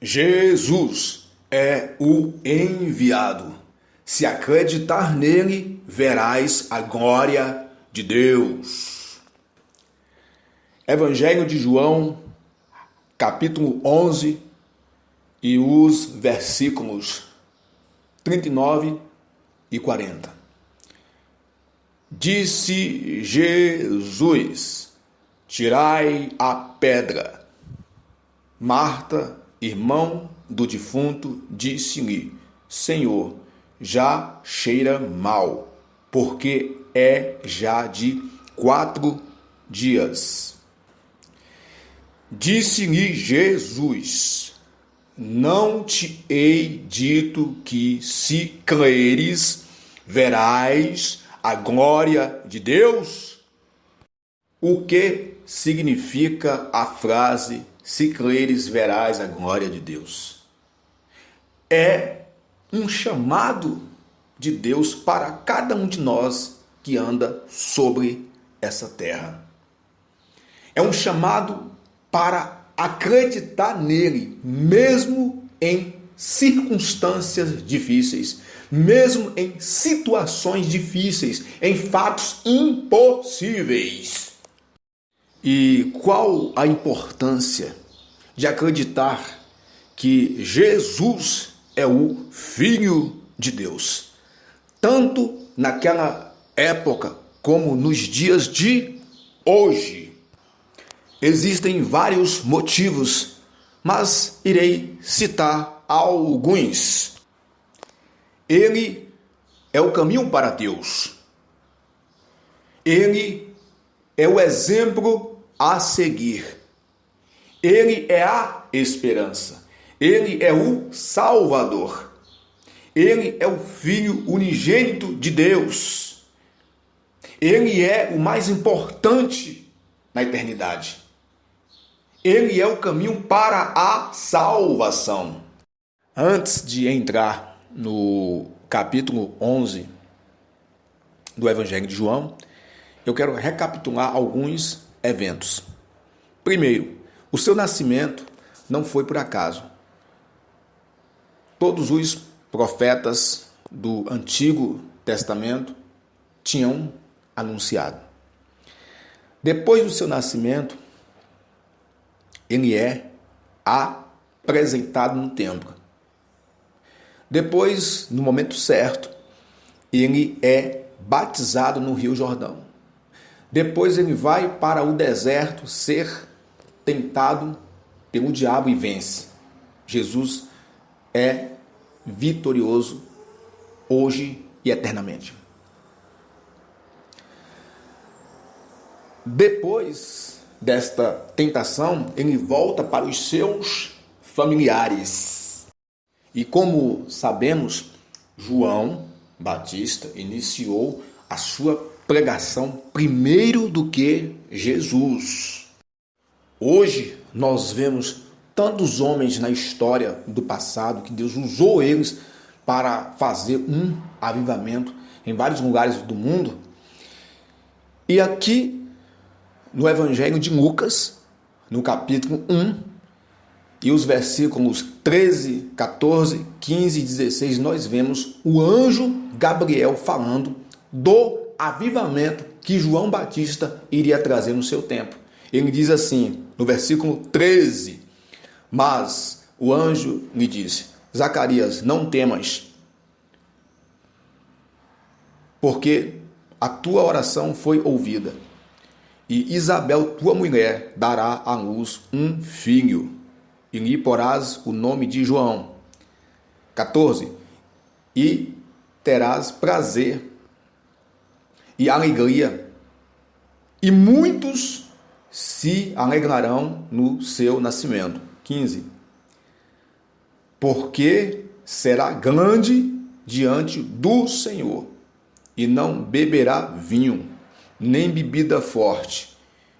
Jesus é o enviado. Se acreditar nele, verás a glória de Deus. Evangelho de João, capítulo 11 e os versículos 39 e 40. Disse Jesus: tirai a pedra. Marta, irmão do defunto, disse-lhe: Senhor, já cheira mal, porque é já de 4 dias. Disse-lhe Jesus: não te hei dito que, se creres, verás a glória de Deus? O que significa a frase "se creres, verás a glória de Deus"? É um chamado de Deus para cada um de nós que anda sobre essa terra. É um chamado para acreditar nele, mesmo em circunstâncias difíceis, mesmo em situações difíceis, em fatos impossíveis. E qual a importância de acreditar que Jesus é o Filho de Deus, tanto naquela época como nos dias de hoje? Existem vários motivos, mas irei citar alguns. Ele é o caminho para Deus. Ele é o exemplo a seguir. Ele é a esperança. Ele é o Salvador. Ele é o Filho unigênito de Deus. Ele é o mais importante na eternidade. Ele é o caminho para a salvação. Antes de entrar no capítulo 11 do Evangelho de João, eu quero recapitular alguns eventos. Primeiro, o seu nascimento não foi por acaso. Todos os profetas do Antigo Testamento tinham anunciado. Depois do seu nascimento, ele é apresentado no templo. Depois, no momento certo, ele é batizado no Rio Jordão. Depois ele vai para o deserto ser tentado pelo diabo e vence. Jesus é vitorioso hoje e eternamente. Depois desta tentação, ele volta para os seus familiares. E como sabemos, João Batista iniciou a sua pregação primeiro do que Jesus. Hoje nós vemos tantos homens na história do passado que Deus usou eles para fazer um avivamento em vários lugares do mundo. E aqui no Evangelho de Lucas, no capítulo 1, e os versículos 13, 14, 15 e 16, nós vemos o anjo Gabriel falando do avivamento que João Batista iria trazer no seu tempo. Ele diz assim, no versículo 13, mas o anjo lhe disse: Zacarias, não temas, porque a tua oração foi ouvida, e Isabel, tua mulher, dará à luz um filho, e lhe porás o nome de João. 14, e terás prazer e alegria, e muitos se alegrarão no seu nascimento. 15. Porque será grande diante do Senhor, e não beberá vinho, nem bebida forte,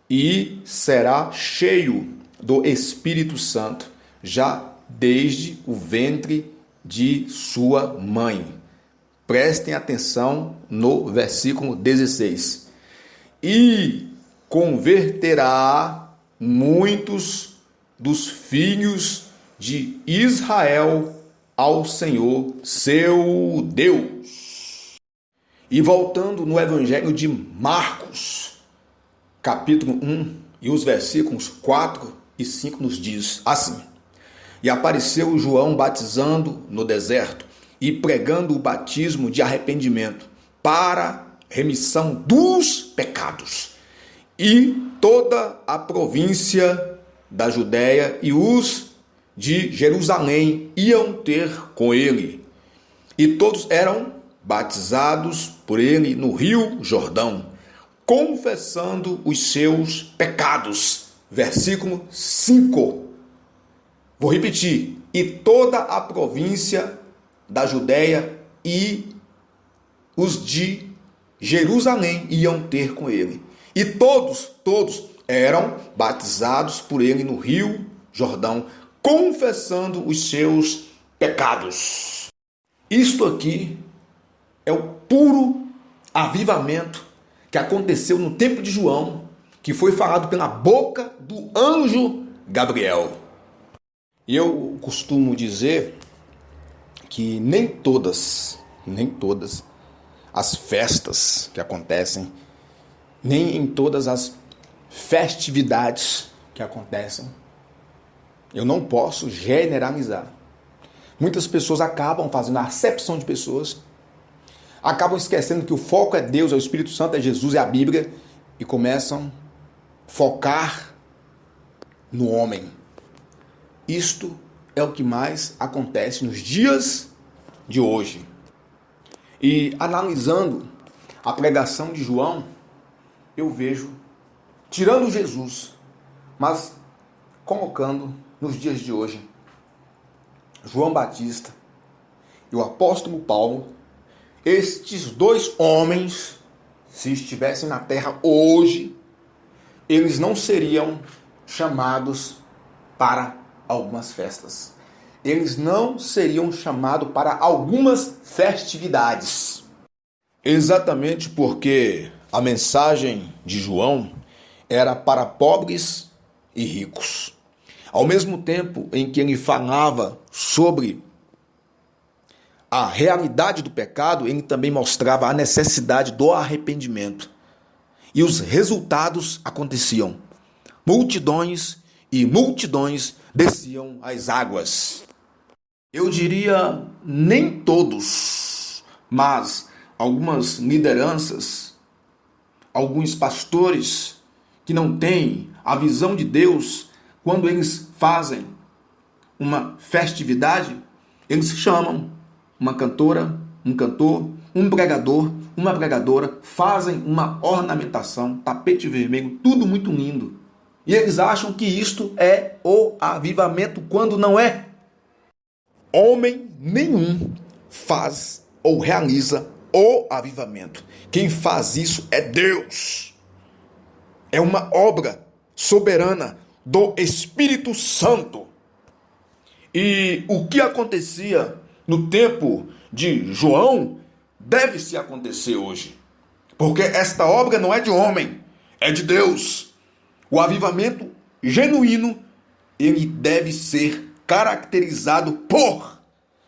e será cheio do Espírito Santo, já desde o ventre de sua mãe. Prestem atenção no versículo 16. E converterá muitos dos filhos de Israel ao Senhor, seu Deus. E voltando no Evangelho de Marcos, capítulo 1, e os versículos 4 e 5 nos diz assim: E apareceu João batizando no deserto e pregando o batismo de arrependimento para remissão dos pecados. E toda a província da Judéia e os de Jerusalém iam ter com ele. E todos eram batizados por ele no Rio Jordão, confessando os seus pecados. Versículo 5. Vou repetir. E toda a província da Judéia e os de Jerusalém iam ter com ele. E todos eram batizados por ele no Rio Jordão, confessando os seus pecados. Isto aqui é o puro avivamento que aconteceu no tempo de João, que foi falado pela boca do anjo Gabriel. E eu costumo dizer que nem todas as festas que acontecem, nem em todas as festividades que acontecem, eu não posso generalizar. Muitas pessoas acabam fazendo a acepção de pessoas, acabam esquecendo que o foco é Deus, é o Espírito Santo, é Jesus, é a Bíblia, e começam a focar no homem. Isto é o que mais acontece nos dias de hoje. E analisando a pregação de João, eu vejo, tirando Jesus, mas colocando nos dias de hoje, João Batista e o apóstolo Paulo, estes dois homens, se estivessem na terra hoje, eles não seriam chamados para algumas festas. Eles não seriam chamados para algumas festividades. Exatamente porque a mensagem de João era para pobres e ricos. Ao mesmo tempo em que ele falava sobre a realidade do pecado, ele também mostrava a necessidade do arrependimento. E os resultados aconteciam. Multidões e multidões desciam às águas. Eu diria nem todos, mas algumas lideranças, alguns pastores que não têm a visão de Deus, quando eles fazem uma festividade, eles chamam uma cantora, um cantor, um pregador, uma pregadora, fazem uma ornamentação, tapete vermelho, tudo muito lindo. E eles acham que isto é o avivamento, quando não é. Homem nenhum faz ou realiza o avivamento. Quem faz isso é Deus. É uma obra soberana do Espírito Santo. E o que acontecia no tempo de João deve se acontecer hoje. Porque esta obra não é de homem, é de Deus. O avivamento genuíno, ele deve ser caracterizado por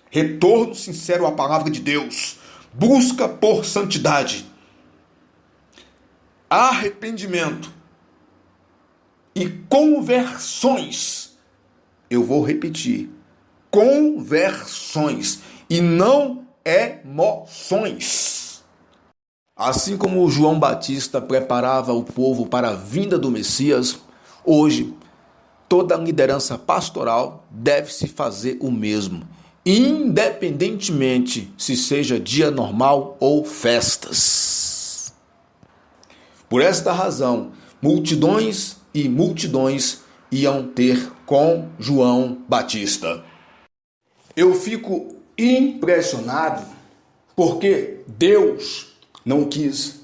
retorno sincero à palavra de Deus, busca por santidade, arrependimento e conversões. Eu vou repetir, conversões e não emoções. Assim como João Batista preparava o povo para a vinda do Messias, hoje toda liderança pastoral deve se fazer o mesmo, independentemente se seja dia normal ou festas. Por esta razão, multidões e multidões iam ter com João Batista. Eu fico impressionado porque Deus não quis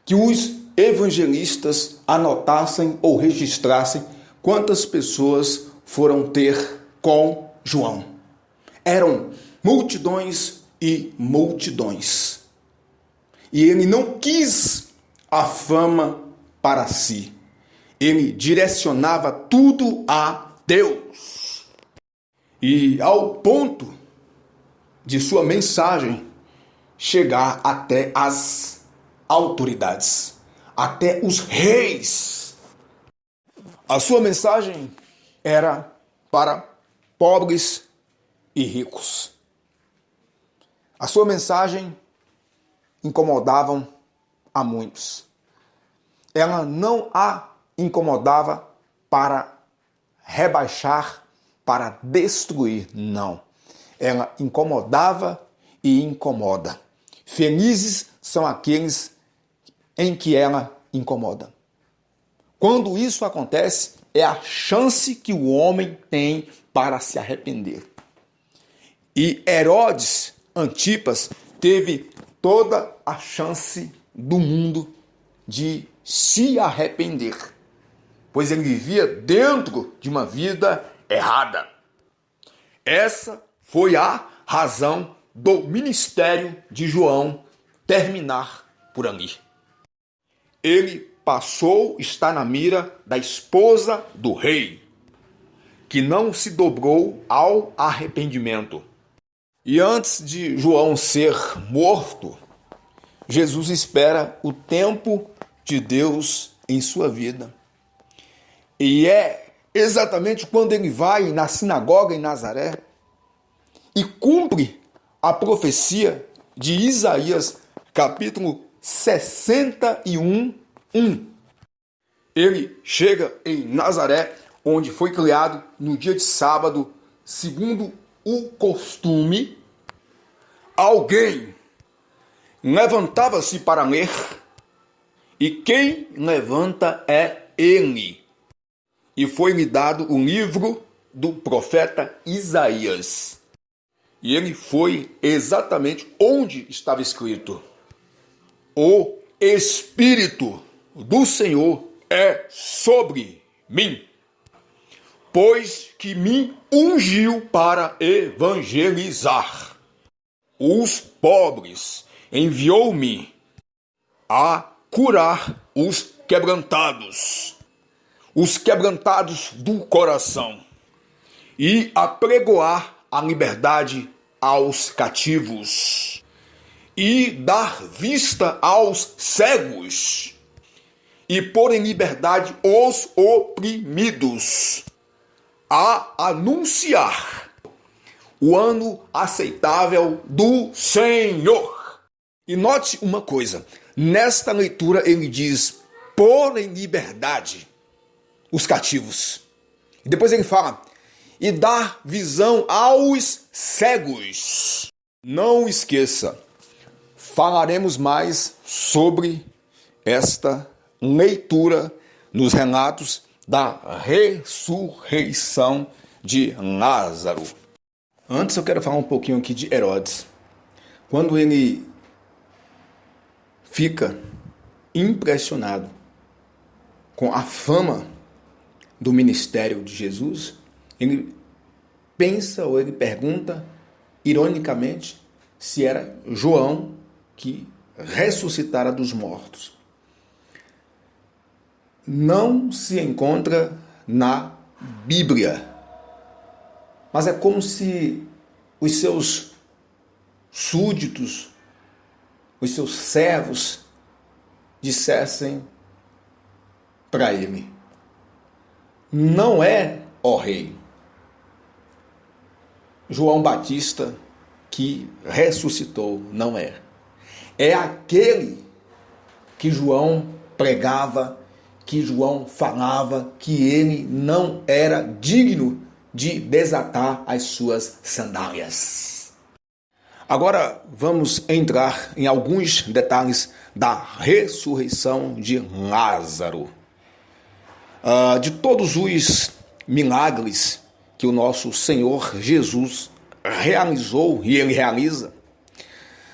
que os evangelistas anotassem ou registrassem quantas pessoas foram ter com João. Eram multidões e multidões. E ele não quis a fama para si. Ele direcionava tudo a Deus. E ao ponto de sua mensagem chegar até as autoridades, até os reis. A sua mensagem era para pobres e ricos. A sua mensagem incomodava a muitos. Ela não a incomodava para rebaixar, para destruir, não. Ela incomodava e incomoda. Felizes são aqueles em que ela incomoda. Quando isso acontece, é a chance que o homem tem para se arrepender. E Herodes Antipas teve toda a chance do mundo de se arrepender, pois ele vivia dentro de uma vida errada. Essa foi a razão do ministério de João terminar por ali. Ele passou a estar na mira da esposa do rei, que não se dobrou ao arrependimento. E antes de João ser morto, Jesus espera o tempo de Deus em sua vida. E é exatamente quando ele vai na sinagoga em Nazaré e cumpre a profecia de Isaías, capítulo 61, 1. Ele chega em Nazaré, onde foi criado no dia de sábado, segundo o costume. Alguém levantava-se para ler, e quem levanta é ele. E foi-lhe dado o livro do profeta Isaías. E ele foi exatamente onde estava escrito: o Espírito do Senhor é sobre mim, pois que me ungiu para evangelizar os pobres, enviou-me a curar os quebrantados do coração, e a pregoar a liberdade aos cativos, e dar vista aos cegos, e pôr em liberdade os oprimidos, a anunciar o ano aceitável do Senhor. E note uma coisa, nesta leitura ele diz: pôr em liberdade os cativos. E depois ele fala: e dar visão aos cegos. Não esqueça, falaremos mais sobre esta leitura nos relatos da ressurreição de Lázaro. Antes eu quero falar um pouquinho aqui de Herodes. Quando ele fica impressionado com a fama do ministério de Jesus, ele pensa ou ele pergunta, ironicamente, se era João que ressuscitara dos mortos. Não se encontra na Bíblia, mas é como se os seus súditos, os seus servos, dissessem para ele: não é, ó rei, João Batista que ressuscitou, não é. É aquele que João pregava, que João falava, que ele não era digno de desatar as suas sandálias. Agora vamos entrar em alguns detalhes da ressurreição de Lázaro. De todos os milagres que o nosso Senhor Jesus realizou e ele realiza,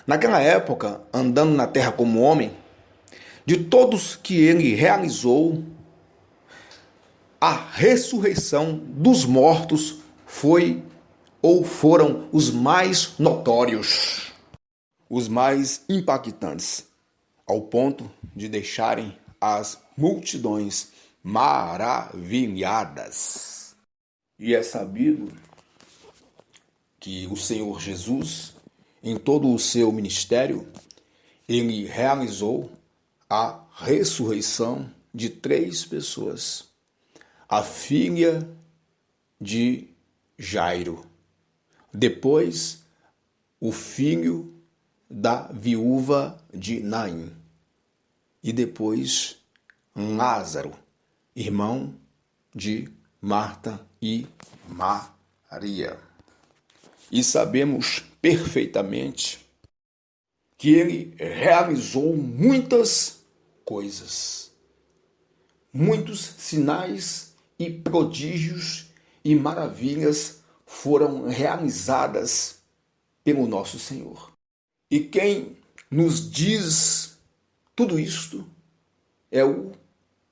naquela época, andando na terra como homem, de todos que ele realizou, a ressurreição dos mortos foi ou foram os mais notórios, os mais impactantes, ao ponto de deixarem as multidões maravilhadas. E é sabido que o Senhor Jesus, em todo o seu ministério, ele realizou a ressurreição de 3 pessoas. A filha de Jairo, depois o filho da viúva de Naim e depois Lázaro, irmão de Marta e Maria. E sabemos perfeitamente que ele realizou muitas coisas, muitos sinais e prodígios e maravilhas foram realizadas pelo nosso Senhor. E quem nos diz tudo isto é o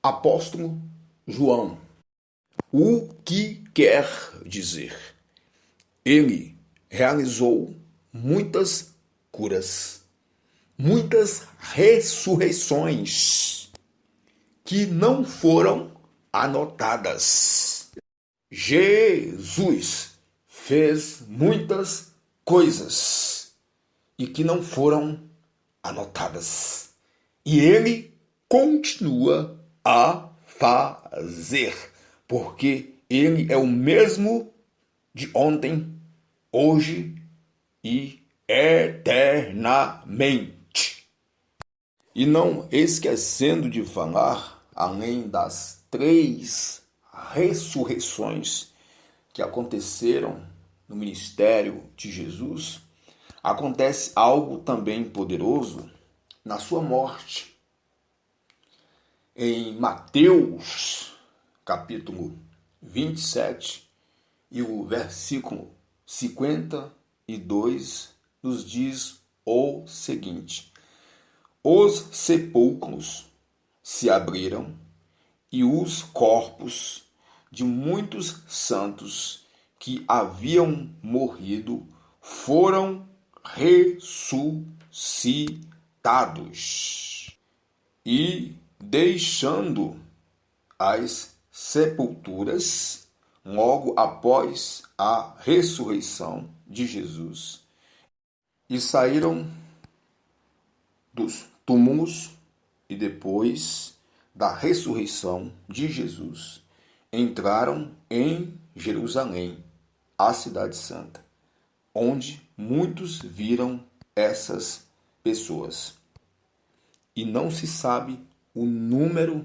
apóstolo João. O que quer dizer? Ele realizou muitas curas, muitas ressurreições que não foram anotadas. Jesus fez muitas coisas e que não foram anotadas. E ele continua a fazer, porque ele é o mesmo de ontem, hoje e eternamente. E não esquecendo de falar, além das 3 ressurreições que aconteceram no ministério de Jesus, acontece algo também poderoso na sua morte. Em Mateus, capítulo 27, e o versículo 52, nos diz o seguinte: os sepulcros se abriram e os corpos de muitos santos que haviam morrido foram ressuscitados. E deixando as sepulturas, logo após a ressurreição de Jesus, e saíram dos túmulos, e depois da ressurreição de Jesus, entraram em Jerusalém, a cidade santa, onde muitos viram essas pessoas. E não se sabe o número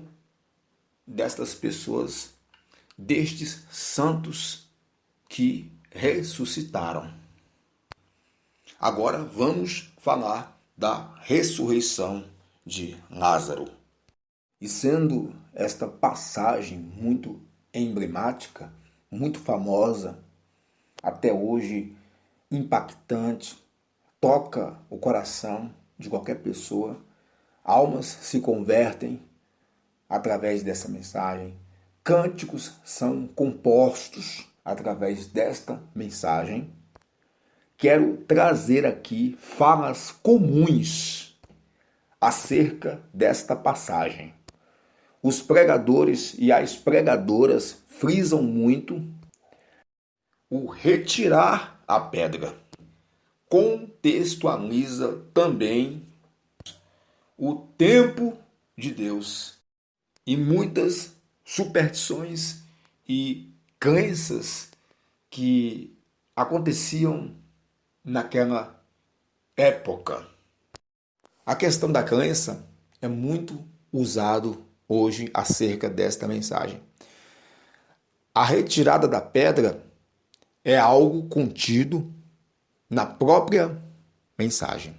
destas pessoas, destes santos que ressuscitaram. Agora vamos falar da ressurreição de Lázaro. E sendo esta passagem muito emblemática, muito famosa, até hoje impactante, toca o coração de qualquer pessoa, almas se convertem através dessa mensagem, cânticos são compostos através desta mensagem. Quero trazer aqui falas comuns acerca desta passagem. Os pregadores e as pregadoras frisam muito o retirar a pedra. Contextualiza também o tempo de Deus e muitas superstições e crenças que aconteciam naquela época. A questão da crença é muito usado hoje acerca desta mensagem. A retirada da pedra é algo contido na própria mensagem.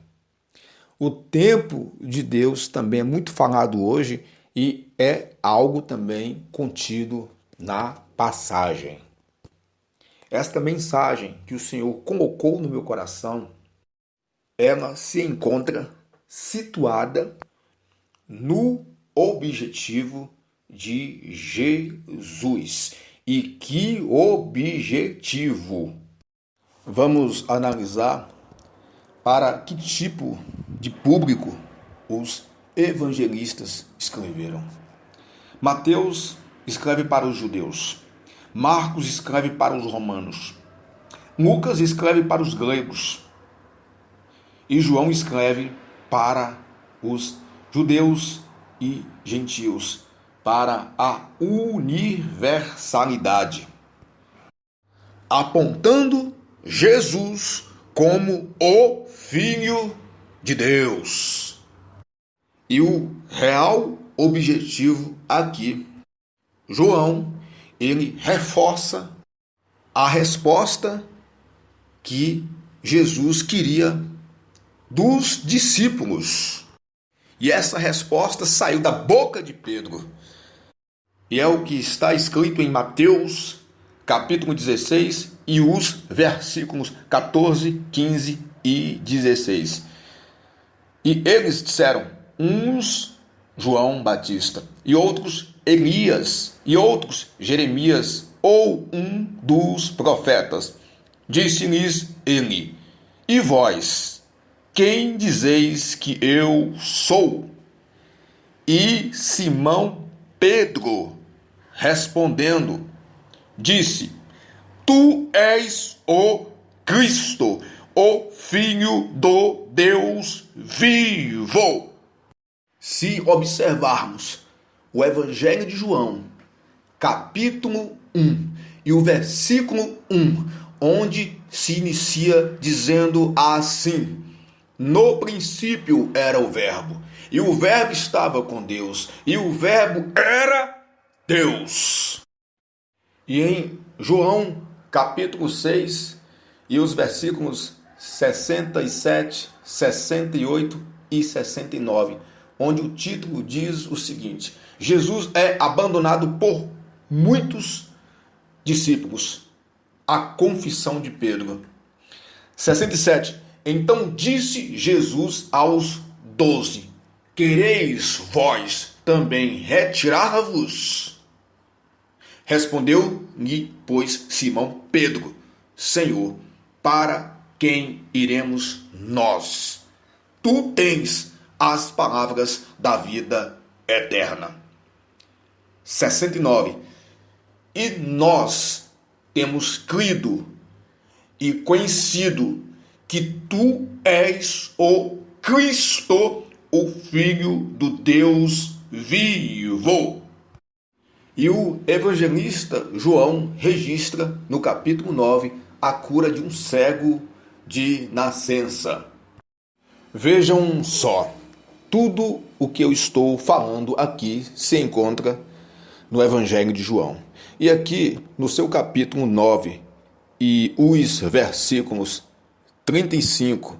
O tempo de Deus também é muito falado hoje e é algo também contido na passagem. Esta mensagem que o Senhor colocou no meu coração, ela se encontra situada no objetivo de Jesus. E que objetivo? Vamos analisar para que tipo de público os evangelistas escreveram. Mateus escreve para os judeus. Marcos escreve para os romanos. Lucas escreve para os gregos e João escreve para os judeus e gentios, para a universalidade, apontando Jesus como o Filho de Deus. E o real objetivo aqui, João, ele reforça a resposta que Jesus queria dos discípulos. E essa resposta saiu da boca de Pedro. E é o que está escrito em Mateus, capítulo 16, e os versículos 14, 15 e 16. E eles disseram, uns João Batista, e outros Elias, e outros Jeremias, ou um dos profetas. Disse-lhes ele, e vós, quem dizeis que eu sou? E Simão Pedro, respondendo, disse, tu és o Cristo, o Filho do Deus vivo. Se observarmos o Evangelho de João, capítulo 1 e o versículo 1, onde se inicia dizendo assim, no princípio era o Verbo, e o Verbo estava com Deus, e o Verbo era Deus. E em João, capítulo 6, e os versículos 67, 68 e 69, onde o título diz o seguinte, Jesus é abandonado por muitos discípulos. A confissão de Pedro. 67. Então disse Jesus aos 12, quereis vós também retirar-vos? Respondeu-lhe, pois, Simão Pedro, Senhor, para quem iremos nós? Tu tens as palavras da vida eterna. 69. E nós temos crido e conhecido que tu és o Cristo, o Filho do Deus vivo. E o evangelista João registra no capítulo 9 a cura de um cego de nascença. Vejam só, tudo o que eu estou falando aqui se encontra no Evangelho de João. E aqui, no seu capítulo 9, e os versículos 35,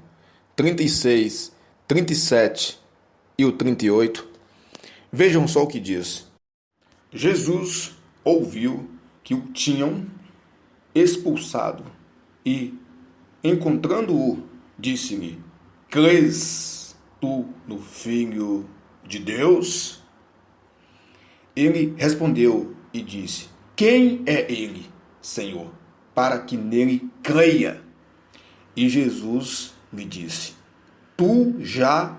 36, 37 e o 38, vejam só o que diz. Jesus ouviu que o tinham expulsado e, encontrando-o, disse-lhe, crês tu no Filho de Deus? Ele respondeu e disse, quem é ele, Senhor, para que nele creia? E Jesus lhe disse, tu já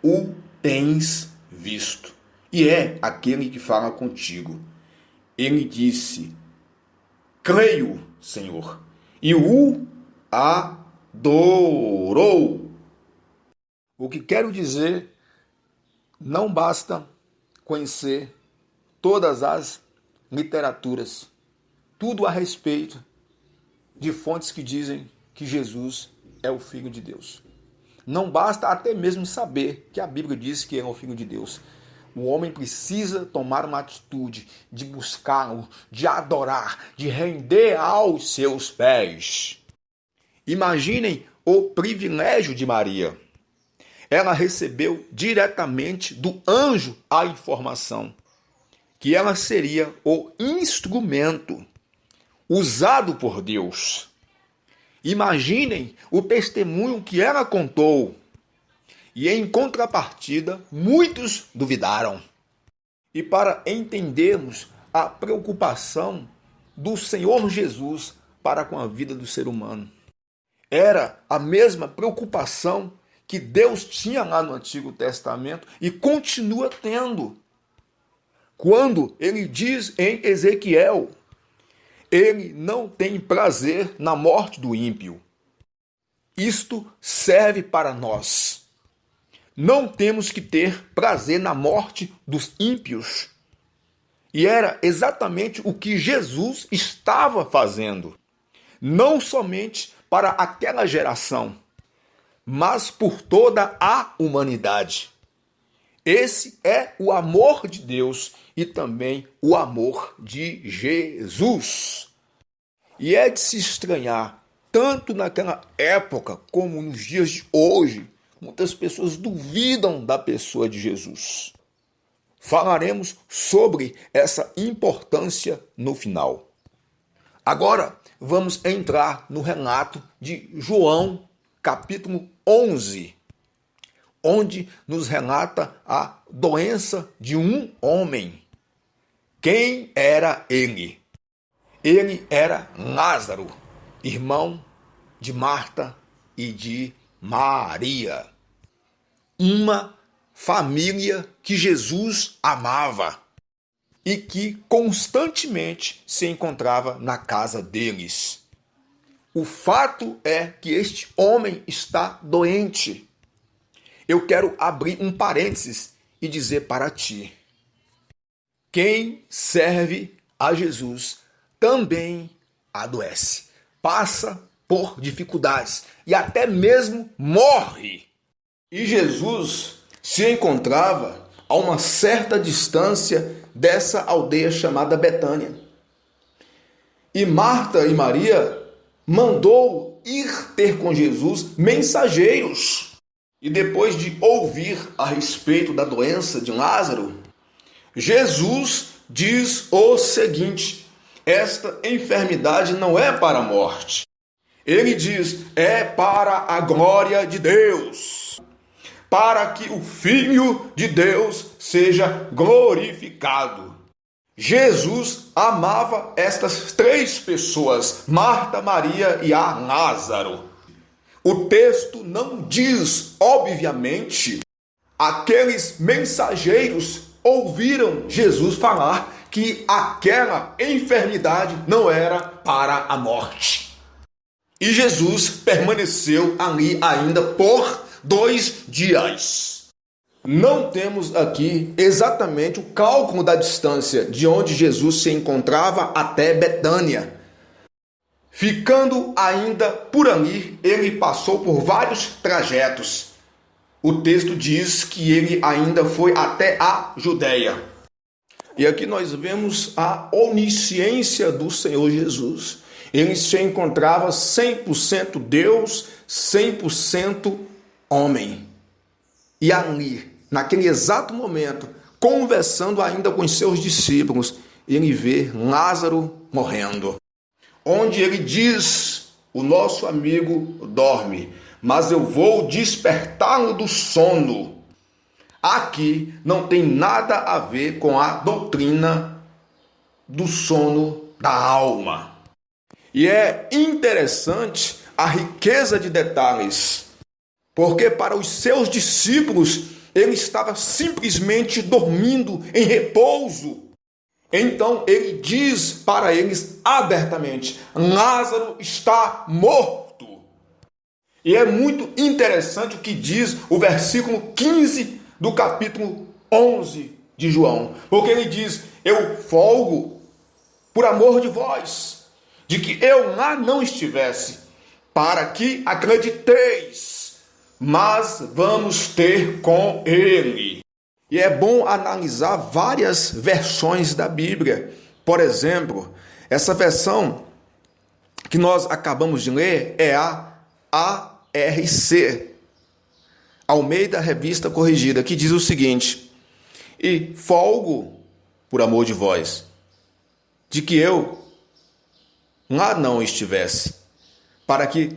o tens visto, e é aquele que fala contigo. Ele disse, creio, Senhor, e o adorou. O que quero dizer, não basta conhecer todas as literaturas, tudo a respeito de fontes que dizem que Jesus é o Filho de Deus. Não basta até mesmo saber que a Bíblia diz que ele é o Filho de Deus. O homem precisa tomar uma atitude de buscá-lo, de adorar, de render aos seus pés. Imaginem o privilégio de Maria. Ela recebeu diretamente do anjo a informação que ela seria o instrumento usado por Deus. Imaginem o testemunho que ela contou. E em contrapartida, muitos duvidaram. E para entendermos a preocupação do Senhor Jesus para com a vida do ser humano, era a mesma preocupação que Deus tinha lá no Antigo Testamento e continua tendo. Quando ele diz em Ezequiel, Ele não tem prazer na morte do ímpio. Isto serve para nós. Não temos que ter prazer na morte dos ímpios. E era exatamente o que Jesus estava fazendo. Não somente para aquela geração, mas por toda a humanidade. Esse é o amor de Deus e também o amor de Jesus. E é de se estranhar, tanto naquela época como nos dias de hoje, muitas pessoas duvidam da pessoa de Jesus. Falaremos sobre essa importância no final. Agora, vamos entrar no relato de João, capítulo 11, onde nos relata a doença de um homem. Quem era ele? Ele era Lázaro, irmão de Marta e de Maria. Uma família que Jesus amava e que constantemente se encontrava na casa deles. O fato é que este homem está doente. Eu quero abrir um parênteses e dizer para ti: quem serve a Jesus também adoece, passa por dificuldades e até mesmo morre. E Jesus se encontrava a uma certa distância dessa aldeia chamada Betânia. E Marta e Maria mandou ir ter com Jesus mensageiros. E depois de ouvir a respeito da doença de Lázaro, Jesus diz o seguinte: esta enfermidade não é para a morte. Ele diz, é para a glória de Deus, para que o Filho de Deus seja glorificado. Jesus amava estas três pessoas, Marta, Maria e a Lázaro. O texto não diz, obviamente, aqueles mensageiros ouviram Jesus falar que aquela enfermidade não era para a morte. E Jesus permaneceu ali ainda por 2 dias. Não temos aqui exatamente o cálculo da distância de onde Jesus se encontrava até Betânia. Ficando ainda por ali, ele passou por vários trajetos. O texto diz que ele ainda foi até a Judéia. E aqui nós vemos a onisciência do Senhor Jesus. Ele se encontrava 100% Deus, 100% homem. E ali, naquele exato momento, conversando ainda com os seus discípulos, ele vê Lázaro morrendo. Onde ele diz, o nosso amigo dorme, mas eu vou despertá-lo do sono. Aqui não tem nada a ver com a doutrina do sono da alma. E é interessante a riqueza de detalhes, porque para os seus discípulos ele estava simplesmente dormindo em repouso. Então ele diz para eles abertamente: Lázaro está morto. E é muito interessante o que diz o versículo 15 do capítulo 11 de João, porque ele diz: eu folgo por amor de vós, de que eu lá não estivesse, para que acrediteis, mas vamos ter com ele. E é bom analisar várias versões da Bíblia. Por exemplo, essa versão que nós acabamos de ler é a ARC, Almeida Revista Corrigida, que diz o seguinte: e folgo por amor de vós, de que eu lá não estivesse, para que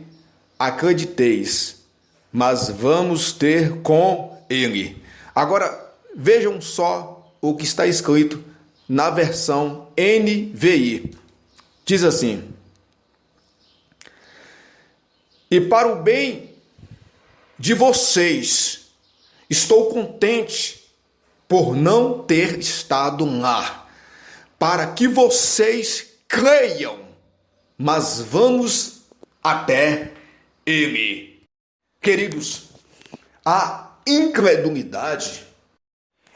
acrediteis, mas vamos ter com ele. Agora, vejam só o que está escrito na versão NVI. Diz assim: e para o bem de vocês, estou contente por não ter estado lá, para que vocês creiam mas vamos até ele. Queridos, a incredulidade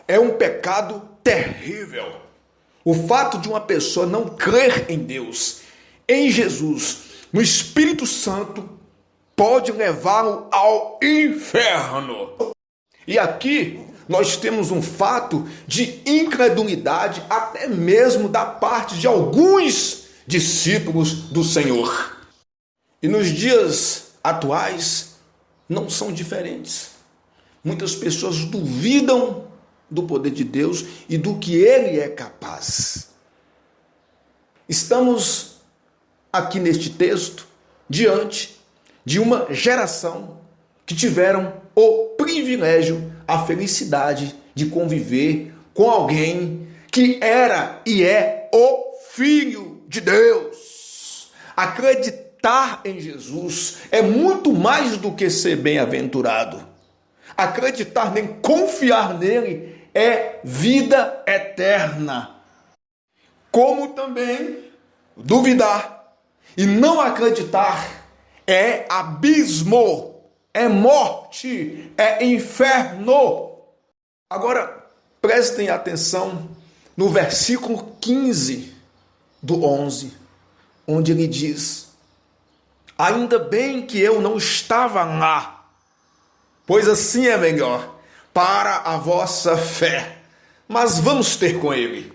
é um pecado terrível. O fato de uma pessoa não crer em Deus, em Jesus, no Espírito Santo, pode levá-lo ao inferno. E aqui nós temos um fato de incredulidade até mesmo da parte de alguns discípulos do Senhor. E nos dias atuais não são diferentes. Muitas pessoas duvidam do poder de Deus e do que Ele é capaz. Estamos aqui neste texto diante de uma geração que tiveram o privilégio, a felicidade de conviver com alguém que era e é o Filho de Deus. Acreditar em Jesus é muito mais do que ser bem-aventurado. Acreditar nele, confiar nele é vida eterna. Como também duvidar e não acreditar é abismo, é morte, é inferno. Agora, prestem atenção no versículo 15 do 11, onde ele diz: ainda bem que eu não estava lá, pois assim é melhor para a vossa fé, mas vamos ter com ele.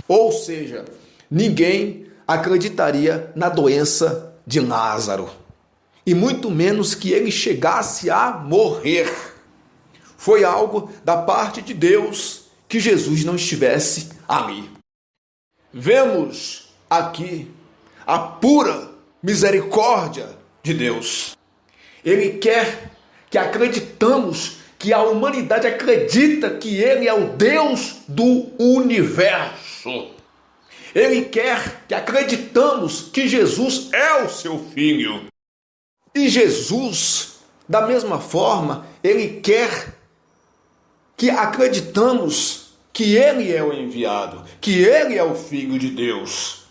Ou seja, ninguém acreditaria na doença de Lázaro, e muito menos que ele chegasse a morrer. Foi algo da parte de Deus que Jesus não estivesse ali. Vemos aqui a pura misericórdia de Deus. Ele quer que acreditamos, que a humanidade acredita que Ele é o Deus do universo. Ele quer que acreditamos que Jesus é o seu Filho. E Jesus, da mesma forma, Ele quer que acreditamos que Ele é o enviado, que Ele é o Filho de Deus.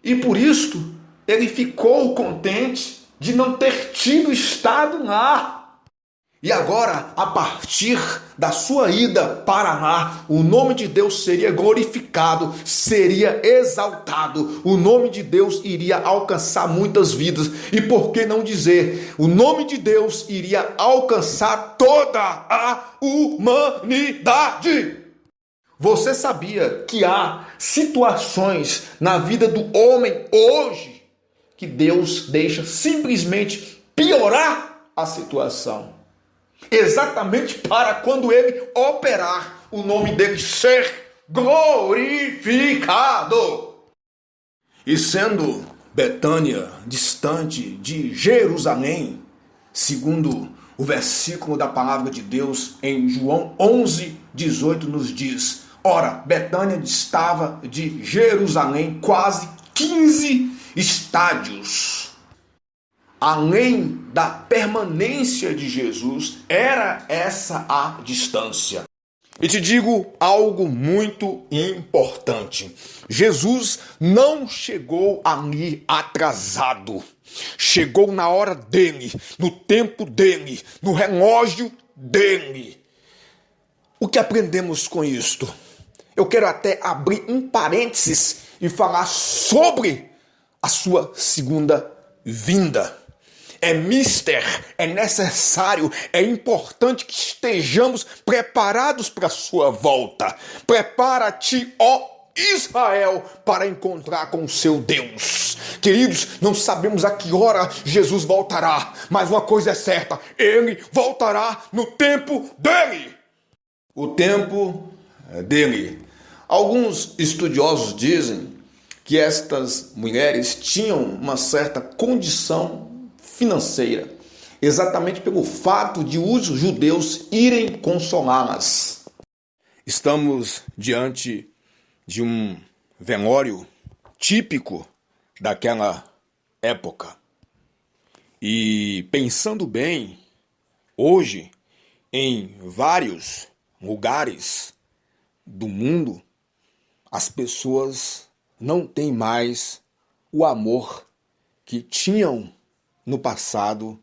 E por isto, Ele ficou contente de não ter estado lá. E agora, a partir da sua ida para lá, o nome de Deus seria glorificado, seria exaltado. O nome de Deus iria alcançar muitas vidas. E por que não dizer, o nome de Deus iria alcançar toda a humanidade? Você sabia que há situações na vida do homem hoje que Deus deixa simplesmente piorar a situação? Exatamente para quando ele operar, o nome dele ser glorificado. E sendo Betânia distante de Jerusalém, segundo o versículo da palavra de Deus em João 11:18 nos diz: ora, Betânia distava de Jerusalém quase 15 estádios. Além da permanência de Jesus, era essa a distância. E te digo algo muito importante. Jesus não chegou ali atrasado. Chegou na hora dele, no tempo dele, no relógio dele. O que aprendemos com isto? Eu quero até abrir um parênteses e falar sobre a sua segunda vinda. É necessário, é importante que estejamos preparados para a sua volta. Prepara-te, ó Israel, para encontrar com o seu Deus. Queridos, não sabemos a que hora Jesus voltará, mas uma coisa é certa, ele voltará no tempo dele. O tempo dele. Alguns estudiosos dizem que estas mulheres tinham uma certa condição financeira, exatamente pelo fato de os judeus irem consolá-las. Estamos diante de um velório típico daquela época. E pensando bem, hoje, em vários lugares do mundo, as pessoas não têm mais o amor que tinham no passado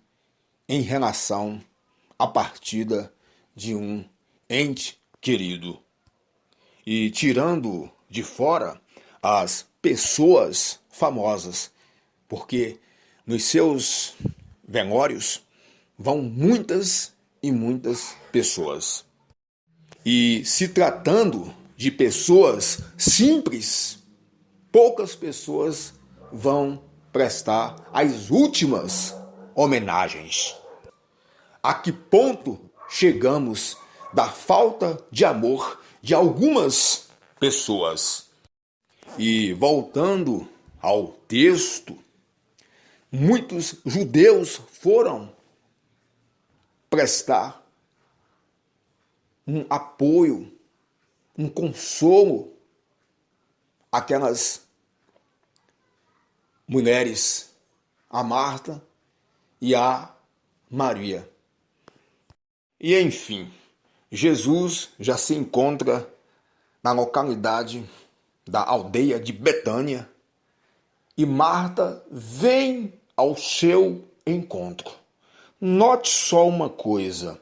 em relação à partida de um ente querido. E tirando de fora as pessoas famosas, porque nos seus velórios vão muitas e muitas pessoas. E se tratando de pessoas simples, poucas pessoas vão prestar as últimas homenagens. A que ponto chegamos da falta de amor de algumas pessoas? E voltando ao texto, muitos judeus foram prestar um apoio, um consolo àquelas mulheres, a Marta e a Maria. E enfim, Jesus já se encontra na localidade da aldeia de Betânia e Marta vem ao seu encontro. Note só uma coisa: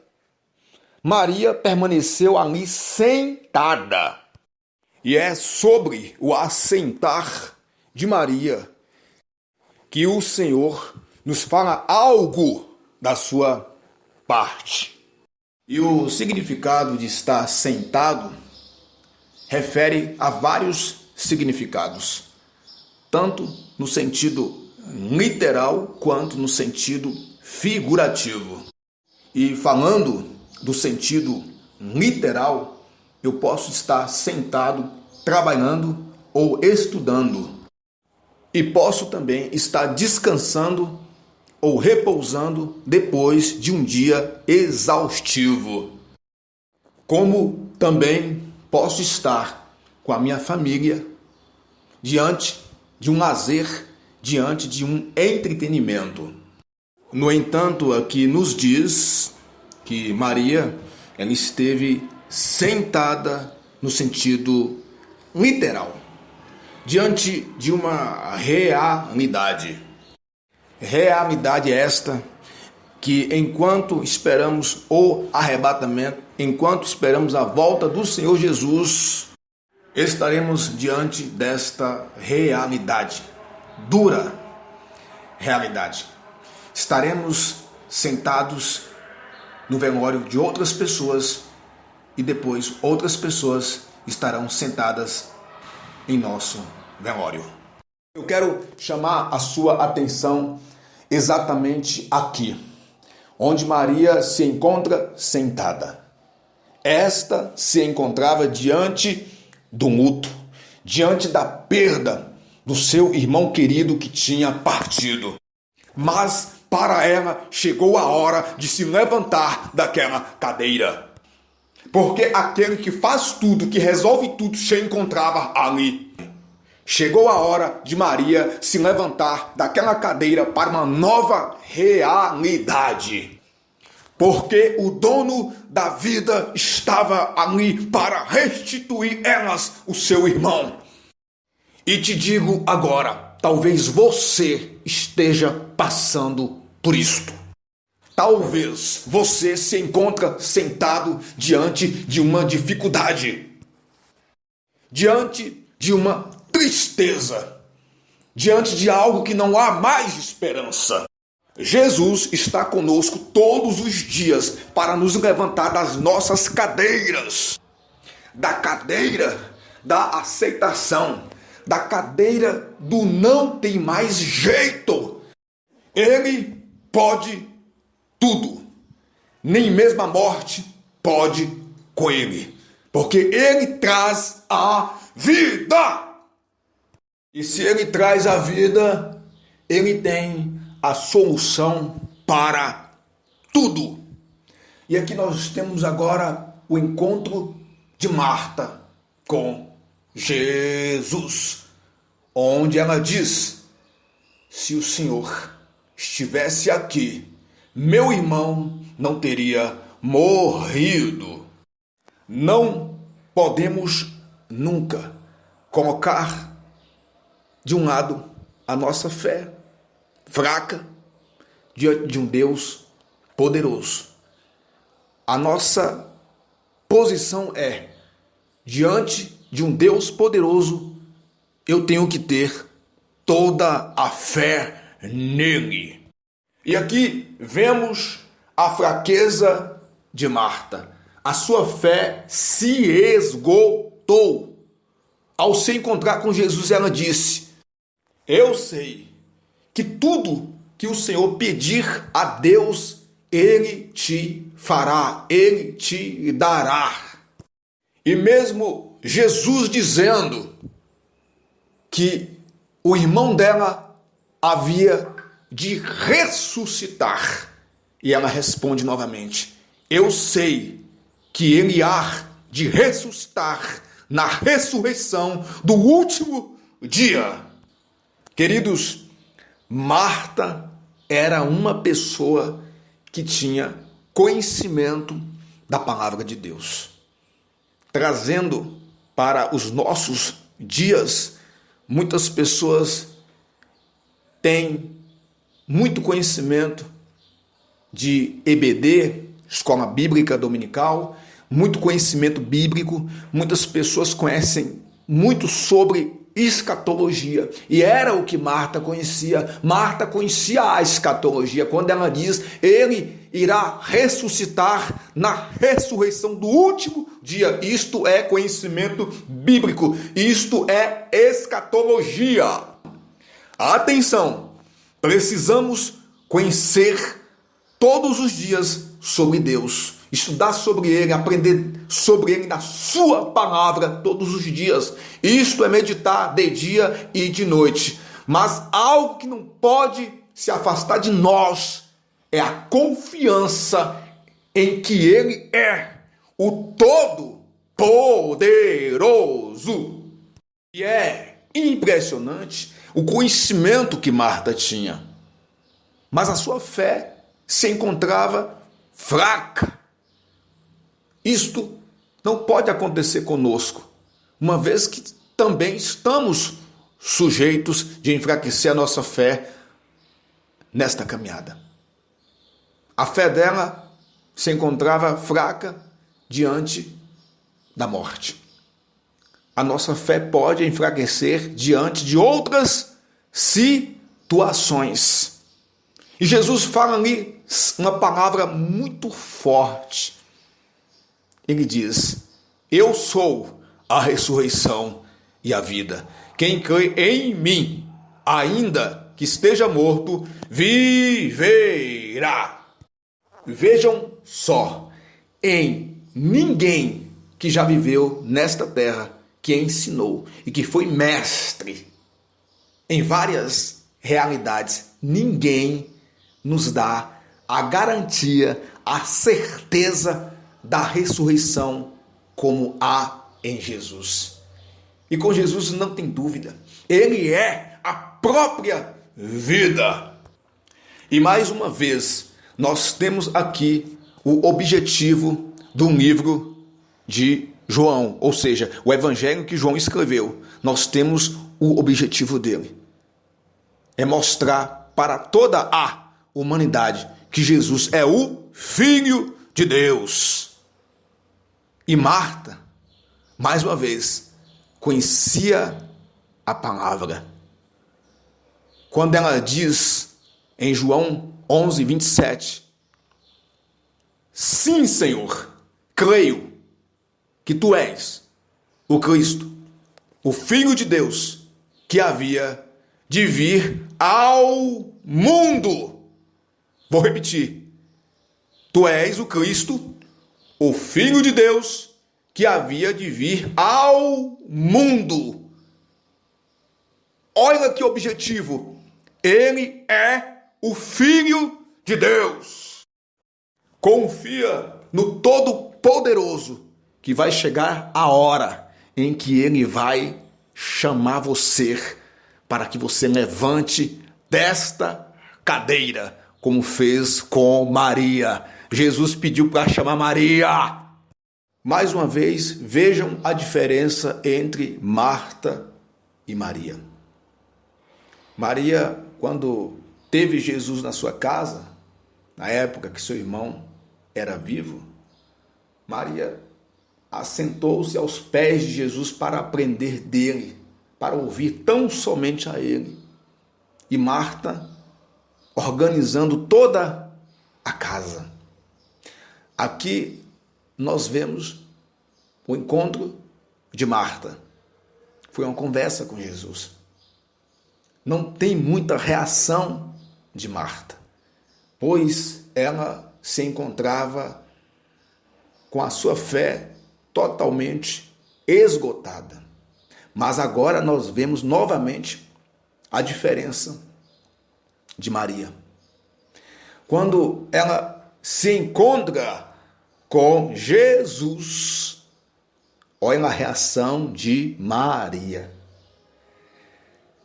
Maria permaneceu ali sentada. E é sobre o assentar de Maria que o Senhor nos fala algo da sua parte. E o significado de estar sentado refere a vários significados, tanto no sentido literal quanto no sentido figurativo. E falando do sentido literal, eu posso estar sentado trabalhando ou estudando. E posso também estar descansando ou repousando depois de um dia exaustivo. Como também posso estar com a minha família diante de um lazer, diante de um entretenimento. No entanto, aqui nos diz que Maria ela esteve sentada no sentido literal, diante de uma realidade. Realidade esta que enquanto esperamos o arrebatamento, enquanto esperamos a volta do Senhor Jesus, estaremos diante desta realidade, dura realidade. Estaremos sentados no velório de outras pessoas e depois outras pessoas estarão sentadas em nosso velório. Eu quero chamar a sua atenção exatamente aqui, onde Maria se encontra sentada. Esta se encontrava diante do luto, diante da perda do seu irmão querido que tinha partido. Mas para ela chegou a hora de se levantar daquela cadeira. Porque aquele que faz tudo, que resolve tudo, se encontrava ali. Chegou a hora de Maria se levantar daquela cadeira para uma nova realidade. Porque o dono da vida estava ali para restituir elas o seu irmão. E te digo agora, talvez você esteja passando por isto. Talvez você se encontre sentado diante de uma dificuldade, diante de uma tristeza, diante de algo que não há mais esperança. Jesus está conosco todos os dias para nos levantar das nossas cadeiras, da cadeira da aceitação, da cadeira do não tem mais jeito. Ele pode tudo, nem mesmo a morte pode com ele, porque ele traz a vida. E se ele traz a vida, ele tem a solução para tudo. E aqui nós temos agora o encontro de Marta com Jesus, onde ela diz: se o Senhor estivesse aqui, meu irmão não teria morrido. Não podemos nunca colocar de um lado a nossa fé, fraca diante de um Deus poderoso. A nossa posição é: diante de um Deus poderoso, eu tenho que ter toda a fé nele. E aqui vemos a fraqueza de Marta. A sua fé se esgotou. Ao se encontrar com Jesus, ela disse: eu sei que tudo que o Senhor pedir a Deus, Ele te fará, Ele te dará. E mesmo Jesus dizendo que o irmão dela havia de ressuscitar, e ela responde novamente: eu sei que ele há de ressuscitar na ressurreição do último dia. Queridos, Marta era uma pessoa que tinha conhecimento da palavra de Deus. Trazendo para os nossos dias, muitas pessoas têm muito conhecimento de EBD, Escola Bíblica Dominical, muito conhecimento bíblico, muitas pessoas conhecem muito sobre escatologia, e era o que Marta conhecia. Marta conhecia a escatologia, quando ela diz: ele irá ressuscitar na ressurreição do último dia. Isto é conhecimento bíblico, isto é escatologia. Atenção, precisamos conhecer todos os dias sobre Deus, estudar sobre Ele, aprender sobre Ele na sua palavra todos os dias. Isto é meditar de dia e de noite. Mas algo que não pode se afastar de nós é a confiança em que Ele é o Todo-Poderoso. E é impressionante o conhecimento que Marta tinha, mas a sua fé se encontrava fraca. Isto não pode acontecer conosco, uma vez que também estamos sujeitos de enfraquecer a nossa fé nesta caminhada. A fé dela se encontrava fraca diante da morte. A nossa fé pode enfraquecer diante de outras situações. E Jesus fala ali uma palavra muito forte. Ele diz: eu sou a ressurreição e a vida. Quem crê em mim, ainda que esteja morto, viverá. Vejam só, em ninguém que já viveu nesta terra, que ensinou e que foi mestre em várias realidades, ninguém nos dá a garantia, a certeza da ressurreição como há em Jesus. E com Jesus não tem dúvida, Ele é a própria vida. E mais uma vez, nós temos aqui o objetivo do livro de João, ou seja, o evangelho que João escreveu. Nós temos o objetivo dele. É mostrar para toda a humanidade que Jesus é o Filho de Deus. E Marta, mais uma vez, conhecia a palavra. Quando ela diz em João 11, 27, sim, Senhor, creio que Tu és o Cristo, o Filho de Deus, que havia de vir ao mundo. Vou repetir. Tu és o Cristo, o Filho de Deus, que havia de vir ao mundo. Olha que objetivo. Ele é o Filho de Deus. Confia no Todo-Poderoso, que vai chegar a hora em que Ele vai chamar você para que você levante desta cadeira, como fez com Maria. Jesus pediu para chamar Maria. Mais uma vez, vejam a diferença entre Marta e Maria. Maria, quando teve Jesus na sua casa, na época que seu irmão era vivo, Maria assentou-se aos pés de Jesus para aprender dele, para ouvir tão somente a ele. E Marta organizando toda a casa. Aqui nós vemos o encontro de Marta. Foi uma conversa com Jesus. Não tem muita reação de Marta, pois ela se encontrava com a sua fé totalmente esgotada. Mas agora nós vemos novamente a diferença de Maria. Quando ela se encontra com Jesus, olha a reação de Maria.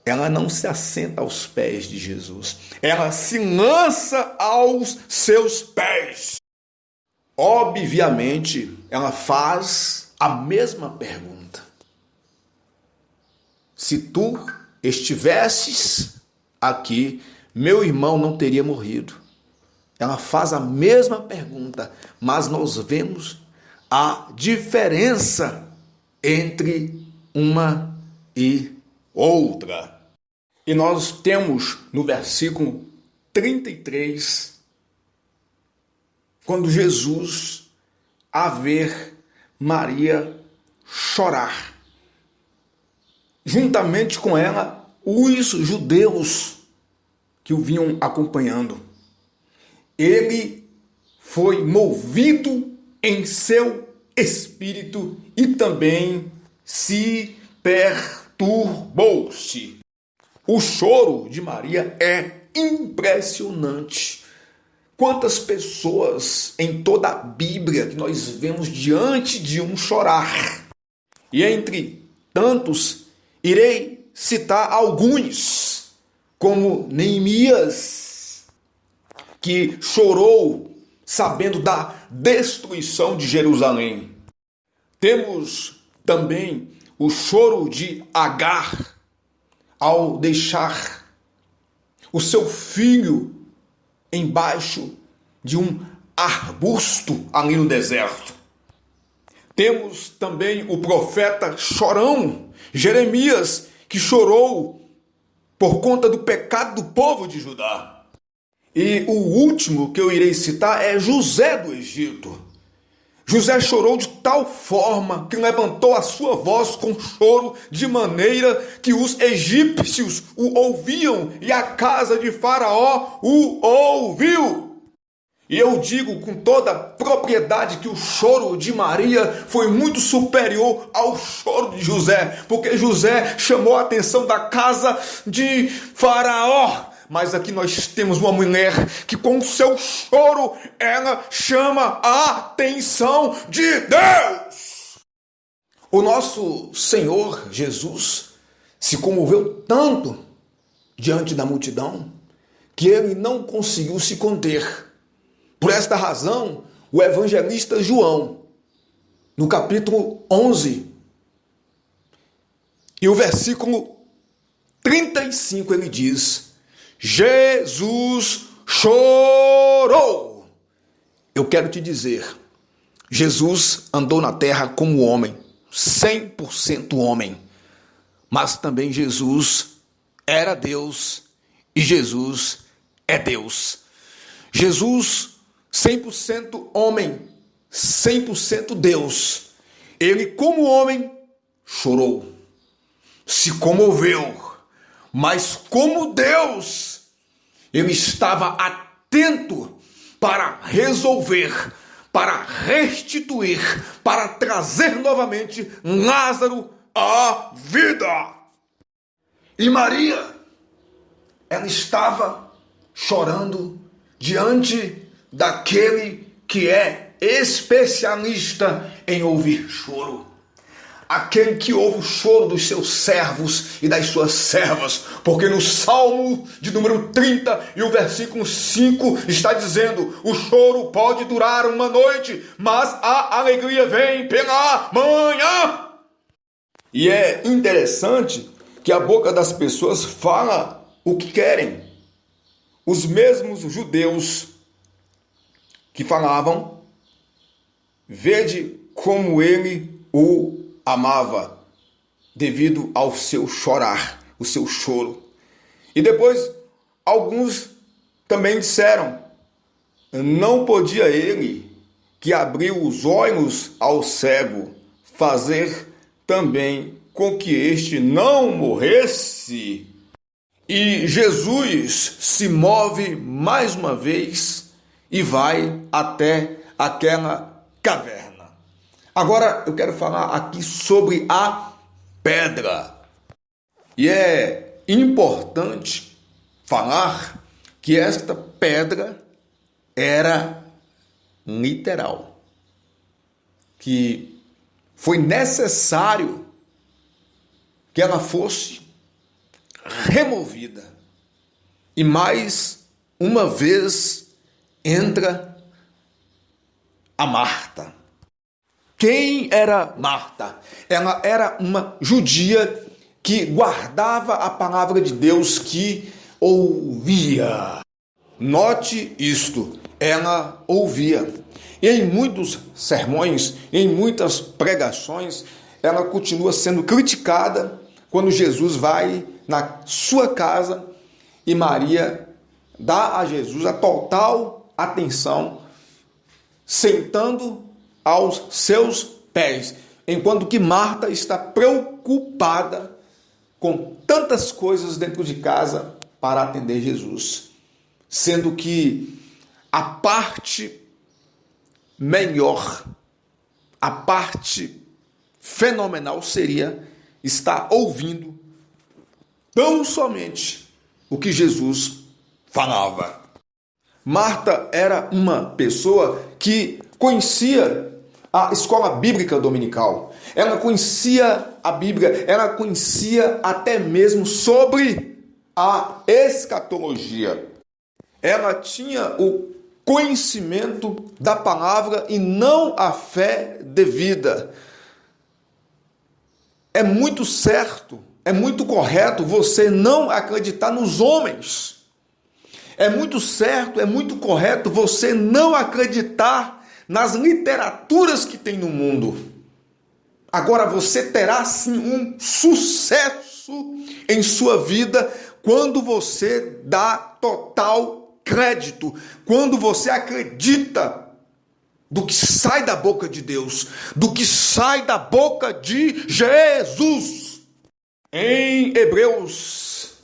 Ela não se assenta aos pés de Jesus, ela se lança aos seus pés. Obviamente, ela faz a mesma pergunta. Se tu estivesses aqui, meu irmão não teria morrido. Ela faz a mesma pergunta, mas nós vemos a diferença entre uma e outra. E nós temos no versículo 33, quando Jesus, a ver Maria chorar, juntamente com ela, os judeus que o vinham acompanhando. Ele foi movido em seu espírito e também se perturbou-se. O choro de Maria é impressionante. Quantas pessoas em toda a Bíblia que nós vemos diante de um chorar. E entre tantos, irei citar alguns, como Neemias, que chorou sabendo da destruição de Jerusalém. Temos também o choro de Agar, ao deixar o seu filho embaixo de um arbusto ali no deserto. Temos também o profeta chorão, Jeremias, que chorou por conta do pecado do povo de Judá. E o último que eu irei citar é José do Egito. José chorou de tal forma que levantou a sua voz com choro, de maneira que os egípcios o ouviam e a casa de Faraó o ouviu. E eu digo com toda propriedade que o choro de Maria foi muito superior ao choro de José, porque José chamou a atenção da casa de Faraó. Mas aqui nós temos uma mulher que com o seu choro, ela chama a atenção de Deus. O nosso Senhor Jesus se comoveu tanto diante da multidão que ele não conseguiu se conter. Por esta razão, o evangelista João, no capítulo 11, e o versículo 35, ele diz: Jesus chorou. Eu quero te dizer, Jesus andou na terra como homem, 100% homem, mas também Jesus era Deus e Jesus é Deus. Jesus, 100% homem, 100% Deus, ele como homem chorou, se comoveu, mas como Deus, ele estava atento para resolver, para restituir, para trazer novamente Lázaro à vida. E Maria, ela estava chorando diante daquele que é especialista em ouvir choro. Aquele que ouve o choro dos seus servos e das suas servas, porque no Salmo de número 30 e o versículo 5 está dizendo: o choro pode durar uma noite, mas a alegria vem pela manhã. E é interessante que a boca das pessoas fala o que querem. os mesmos judeus que falavam: vede como ele o amava, devido ao seu chorar, o seu choro. E depois, alguns também disseram: não podia ele, que abriu os olhos ao cego, fazer também com que este não morresse? E Jesus se move mais uma vez e vai até aquela caverna. Agora eu quero falar aqui sobre a pedra. E é importante falar que esta pedra era literal, que foi necessário que ela fosse removida. E mais uma vez entra a Marta. Quem era Marta? Ela era uma judia que guardava a palavra de Deus, que ouvia. Note isto, ela ouvia. E em muitos sermões, em muitas pregações, ela continua sendo criticada quando Jesus vai na sua casa e Maria dá a Jesus a total atenção, sentando aos seus pés, enquanto que Marta está preocupada com tantas coisas dentro de casa para atender Jesus, sendo que a parte melhor, a parte fenomenal seria estar ouvindo tão somente o que Jesus falava. Marta era uma pessoa que conhecia a escola bíblica dominical. Ela conhecia a Bíblia, ela conhecia até mesmo sobre a escatologia. Ela tinha o conhecimento da palavra e não a fé devida. É muito certo, é muito correto você não acreditar nos homens. É muito certo, é muito correto você não acreditar nas literaturas que tem no mundo. Agora você terá sim um sucesso em sua vida quando você dá total crédito, quando você acredita do que sai da boca de Deus, do que sai da boca de Jesus. Em Hebreus,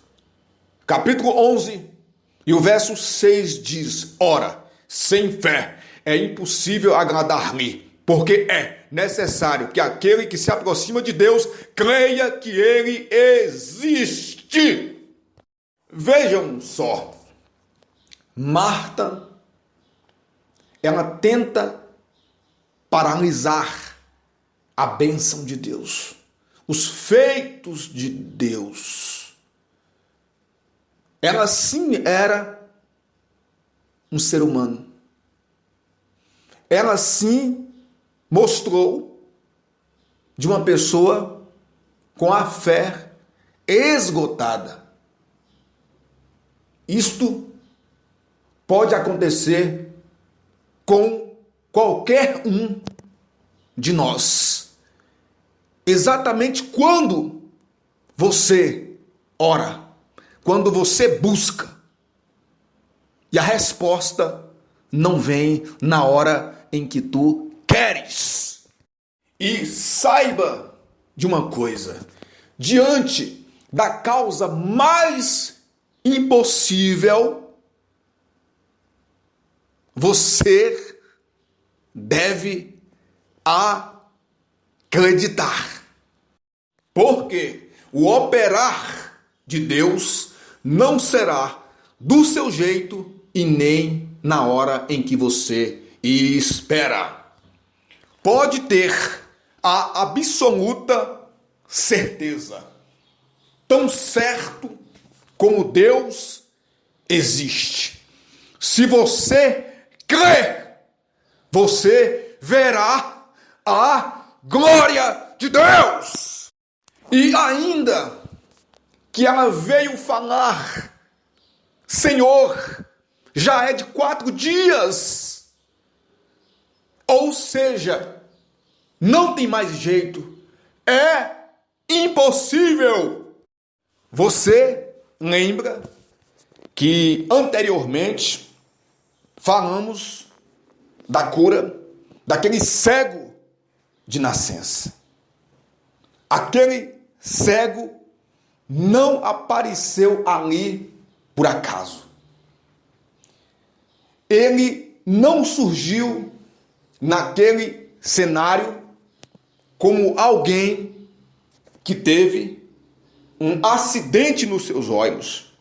capítulo 11, e o verso 6 diz: ora, sem fé é impossível agradar-lhe, porque é necessário que aquele que se aproxima de Deus creia que ele existe. Vejam só, Marta, ela tenta paralisar a bênção de Deus, os feitos de Deus. Ela sim era um ser humano. Ela sim mostrou de uma pessoa com a fé esgotada. Isto pode acontecer com qualquer um de nós. Exatamente quando você ora, quando você busca, e a resposta não vem na hora em que tu queres. E saiba de uma coisa: diante da causa mais impossível, você deve acreditar. Porque o operar de Deus não será do seu jeito e nem na hora em que você espera. Pode ter a absoluta certeza, tão certo como Deus existe. Se você crê, você verá a glória de Deus. E ainda que ela veio falar Senhor, já é de 4 dias. Ou seja, não tem mais jeito. É impossível. Você lembra que anteriormente falamos da cura daquele cego de nascença. Aquele cego não apareceu ali por acaso. Ele não surgiu naquele cenário como alguém que teve um acidente nos seus olhos.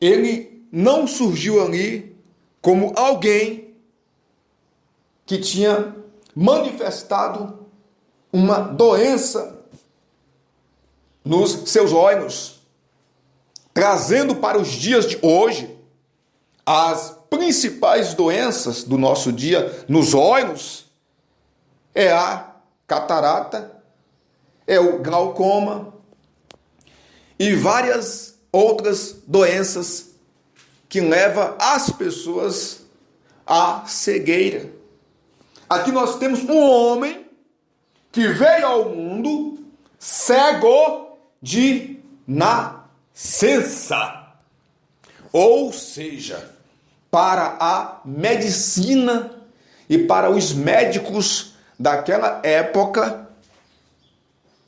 Ele não surgiu ali como alguém que tinha manifestado uma doença nos seus olhos, trazendo para os dias de hoje as principais doenças do nosso dia nos olhos é a catarata, é o glaucoma e várias outras doenças que levam as pessoas à cegueira. Aqui nós temos um homem que veio ao mundo cego de nascença. Ou seja, para a medicina e para os médicos daquela época,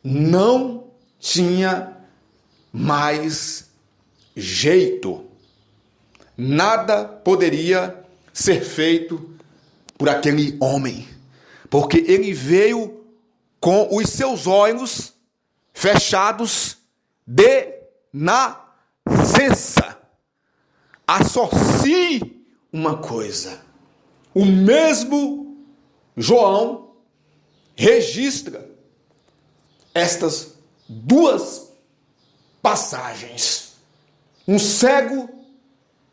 não tinha mais jeito. Nada poderia ser feito por aquele homem, porque ele veio com os seus olhos fechados de nascença. Associe uma coisa. O mesmo João registra estas duas passagens. Um cego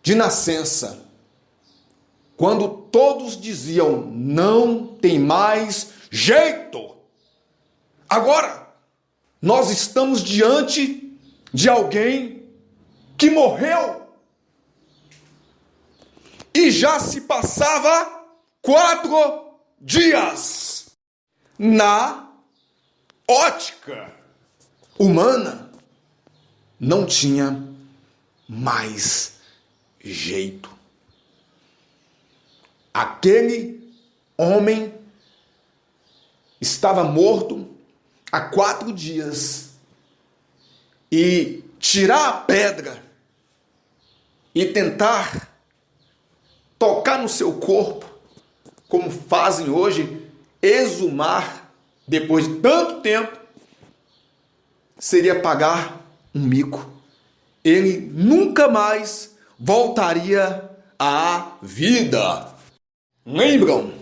de nascença, quando todos diziam, não tem mais jeito. Agora, nós estamos diante de alguém que morreu e já se passava 4 dias. Na ótica humana, não tinha mais jeito. Aquele homem estava morto há 4 dias e tirar a pedra e tentar tocar no seu corpo, como fazem hoje, exumar depois de tanto tempo, seria pagar um mico. Ele nunca mais voltaria à vida. Lembram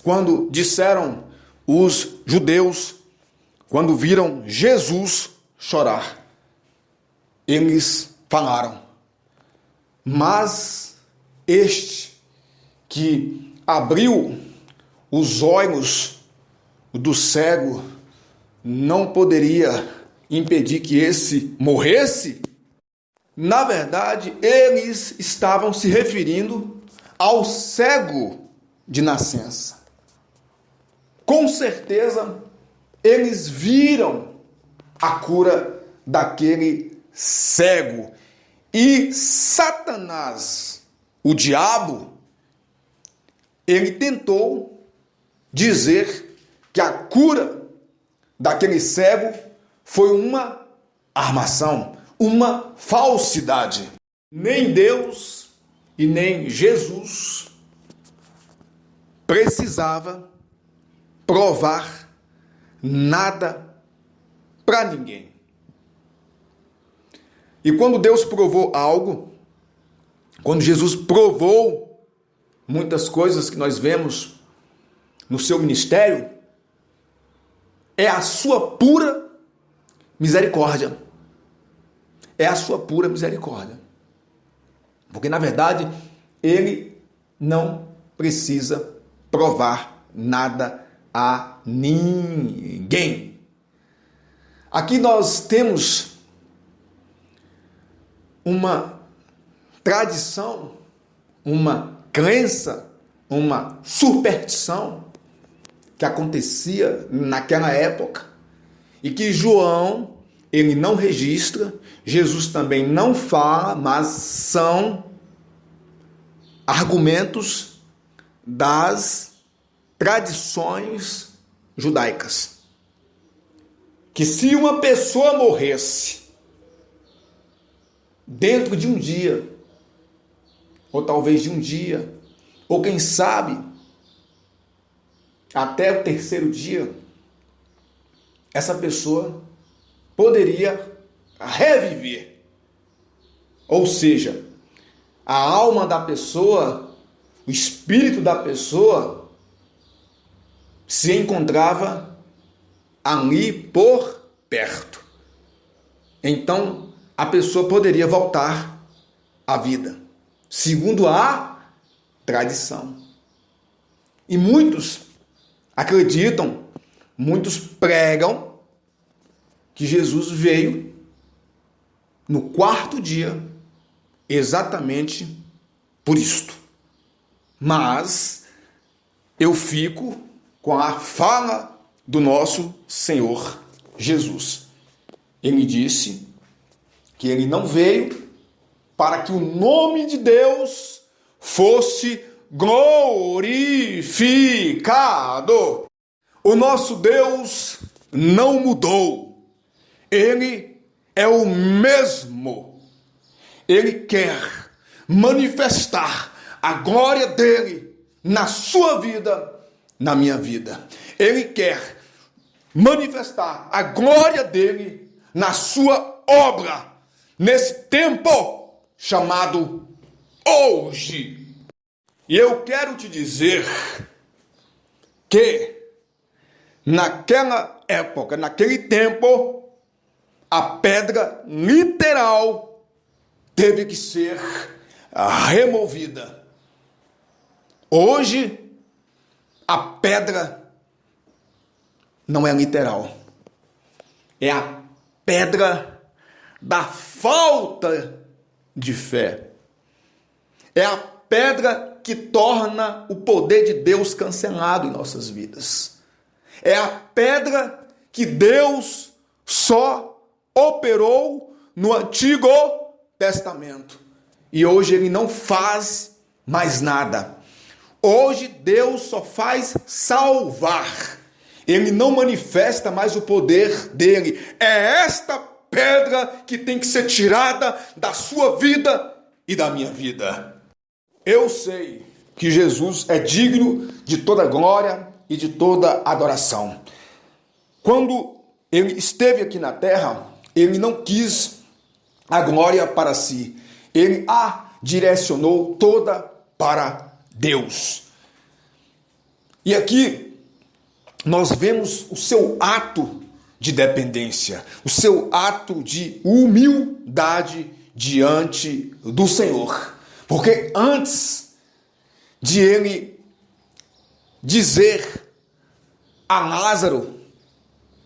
quando disseram os judeus, quando viram Jesus chorar? Eles falaram, mas este que abriu os olhos do cego não poderia impedir que esse morresse? Na verdade, eles estavam se referindo ao cego de nascença. Com certeza, eles viram a cura daquele cego. E Satanás, o diabo, ele tentou dizer que a cura daquele cego foi uma armação, uma falsidade. Nem Deus e nem Jesus precisava provar nada para ninguém. E quando Deus provou algo, quando Jesus provou muitas coisas que nós vemos no seu ministério, é a sua pura misericórdia. É a sua pura misericórdia. Porque, na verdade, ele não precisa provar nada a ninguém. Aqui nós temos uma tradição, uma crença, uma superstição que acontecia naquela época e que João, ele não registra, Jesus também não fala, mas são argumentos das tradições judaicas. Que se uma pessoa morresse dentro de um dia, ou talvez de um dia, ou quem sabe até o terceiro dia, essa pessoa poderia reviver. Ou seja, a alma da pessoa, o espírito da pessoa se encontrava ali por perto. Então, a pessoa poderia voltar à vida, segundo a tradição. E muitos acreditam, muitos pregam que Jesus veio no quarto dia, exatamente por isto. Mas eu fico com a fala do nosso Senhor Jesus. Ele disse que ele não veio para que o nome de Deus fosse glorificado. O nosso Deus não mudou. Ele é o mesmo. Ele quer manifestar a glória dele na sua vida, na minha vida. Ele quer manifestar a glória dele na sua obra, nesse tempo chamado hoje. E eu quero te dizer que naquela época, naquele tempo, a pedra literal teve que ser removida. Hoje, a pedra não é literal. É a pedra da falta de fé. É a pedra que torna o poder de Deus cancelado em nossas vidas. É a pedra que Deus só operou no Antigo Testamento. E hoje ele não faz mais nada. Hoje Deus só faz salvar. Ele não manifesta mais o poder dele. É esta pedra que tem que ser tirada da sua vida e da minha vida. Eu sei que Jesus é digno de toda glória e de toda adoração. Quando ele esteve aqui na terra, ele não quis a glória para si. Ele a direcionou toda para Deus. E aqui nós vemos o seu ato de dependência, o seu ato de humildade diante do Senhor. Porque antes de ele dizer a Lázaro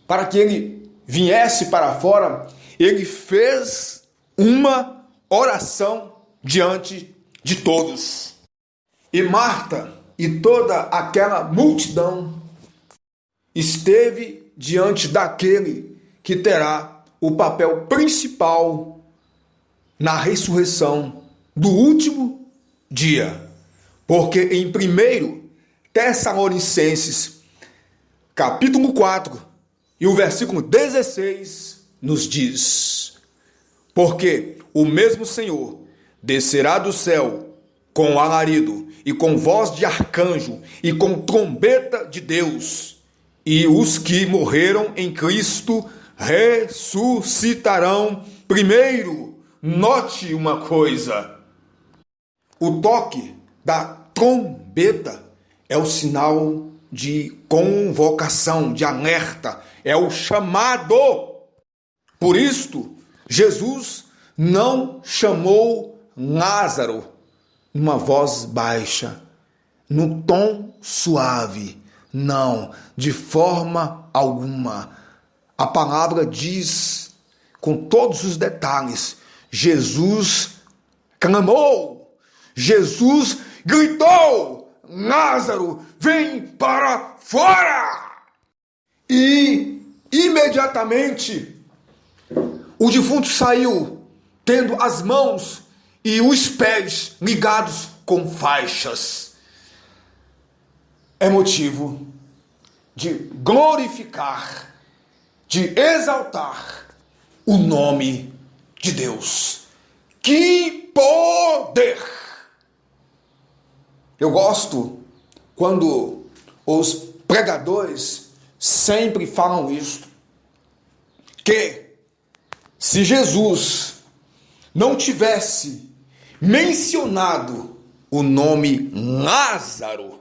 para que ele viesse para fora, ele fez uma oração diante de todos. E Marta e toda aquela multidão esteve diante daquele que terá o papel principal na ressurreição do último dia. Porque em 1 Tessalonicenses, capítulo 4, e o versículo 16, nos diz: porque o mesmo Senhor descerá do céu com alarido, e com voz de arcanjo, e com trombeta de Deus, e os que morreram em Cristo ressuscitarão primeiro. Note uma coisa: o toque da trombeta é o sinal de convocação, de alerta, é o chamado. Por isto, Jesus não chamou Lázaro numa voz baixa, no tom suave. Não, de forma alguma. A palavra diz, com todos os detalhes, Jesus clamou, Jesus gritou: Lázaro, vem para fora! E imediatamente o defunto saiu, tendo as mãos e os pés ligados com faixas. É motivo de glorificar, de exaltar o nome de Deus. Que poder! Eu gosto quando os pregadores sempre falam isso, que se Jesus não tivesse mencionado o nome Lázaro,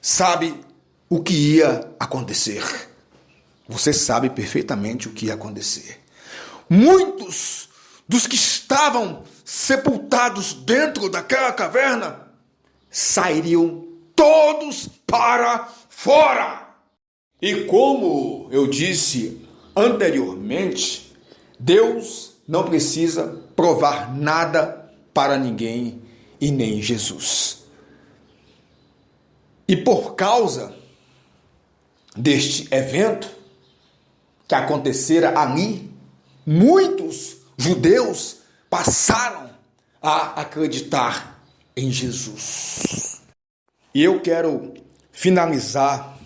sabe o que ia acontecer? Você sabe perfeitamente o que ia acontecer. Muitos dos que estavam sepultados dentro daquela caverna sairiam todos para fora. E como eu disse anteriormente, Deus não precisa provar nada para ninguém e nem Jesus. E por causa deste evento que acontecera ali, muitos judeus passaram a acreditar em Jesus. E eu quero finalizar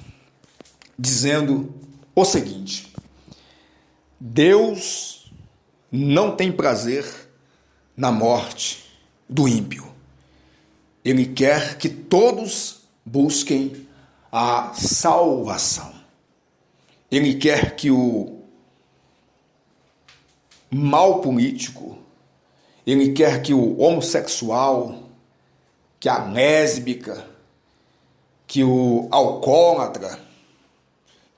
dizendo o seguinte: Deus não tem prazer na morte do ímpio. Ele quer que todos busquem a salvação. Ele quer que o mal político, ele quer que o homossexual, que a lésbica, que o alcoólatra,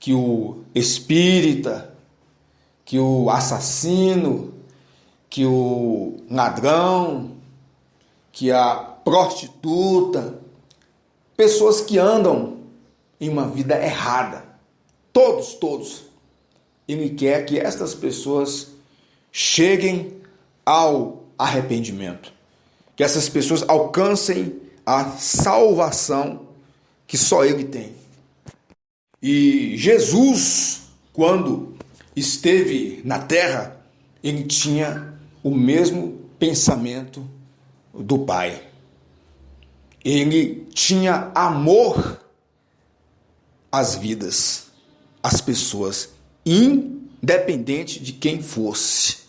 que o espírita, que o assassino, que o ladrão, que a prostituta, pessoas que andam em uma vida errada, todos, ele quer que estas pessoas cheguem ao arrependimento, que essas pessoas alcancem a salvação que só ele tem. E Jesus, quando esteve na terra, ele tinha o mesmo pensamento do Pai. Ele tinha amor às vidas, às pessoas, independente de quem fosse.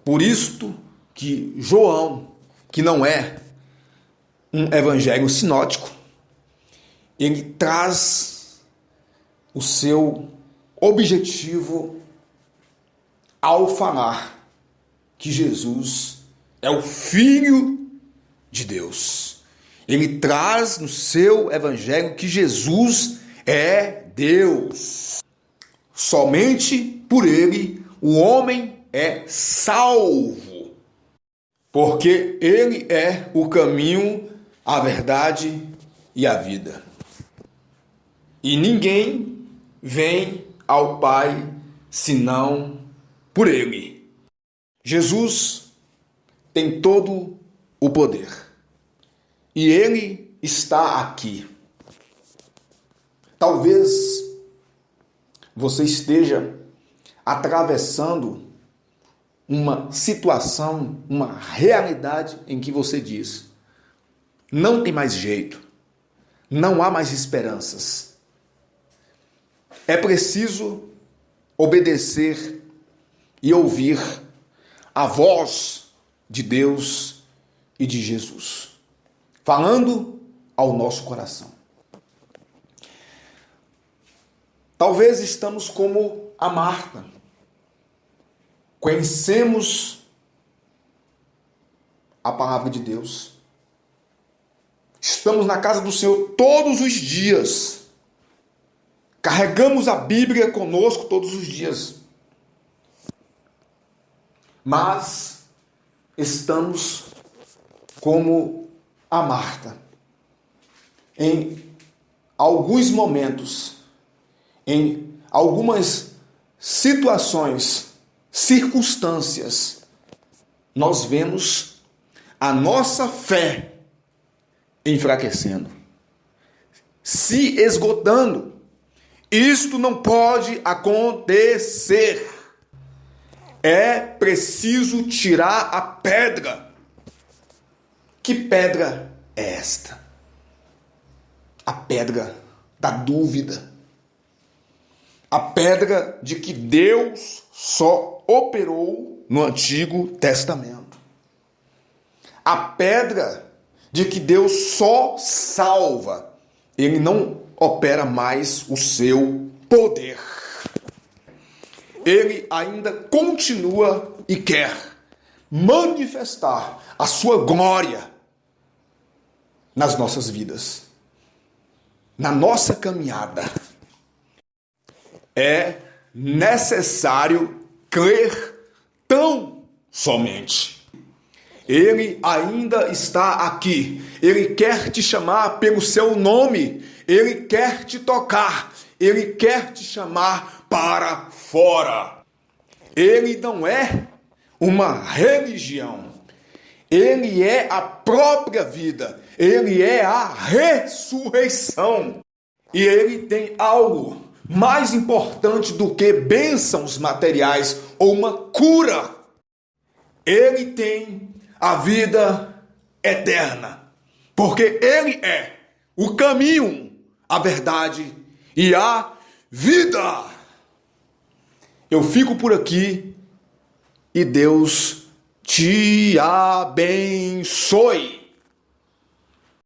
Por isto que João, que não é um evangelho sinótico, ele traz o seu objetivo ao falar que Jesus é o Filho de Deus. Ele traz no seu evangelho que Jesus é Deus. Somente por ele o homem é salvo, porque ele é o caminho, a verdade e a vida. E ninguém vem ao Pai senão por ele. Jesus tem todo o poder e ele está aqui. Talvez você esteja atravessando uma situação, uma realidade em que você diz: não tem mais jeito, não há mais esperanças. É preciso obedecer e ouvir a voz de Deus e de Jesus, falando ao nosso coração. Talvez estamos como a Marta. Conhecemos a palavra de Deus. Estamos na casa do Senhor todos os dias. Carregamos a Bíblia conosco todos os dias. Mas estamos como a Marta. Em alguns momentos, em algumas situações, circunstâncias, nós vemos a nossa fé enfraquecendo, se esgotando. Isto não pode acontecer. É preciso tirar a pedra. Que pedra é esta? A pedra da dúvida. A pedra de que Deus só operou no Antigo Testamento. A pedra de que Deus só salva. Ele não opera mais o seu poder. Ele ainda continua e quer manifestar a sua glória nas nossas vidas, na nossa caminhada. É necessário crer tão somente. Ele ainda está aqui. Ele quer te chamar pelo seu nome. Ele quer te tocar. Ele quer te chamar para fora. Ele não é uma religião. Ele é a própria vida. Ele é a ressurreição. E ele tem algo mais importante do que bênçãos materiais ou uma cura. Ele tem a vida eterna. Porque ele é o caminho, a verdade e a vida. Eu fico por aqui e Deus te abençoe.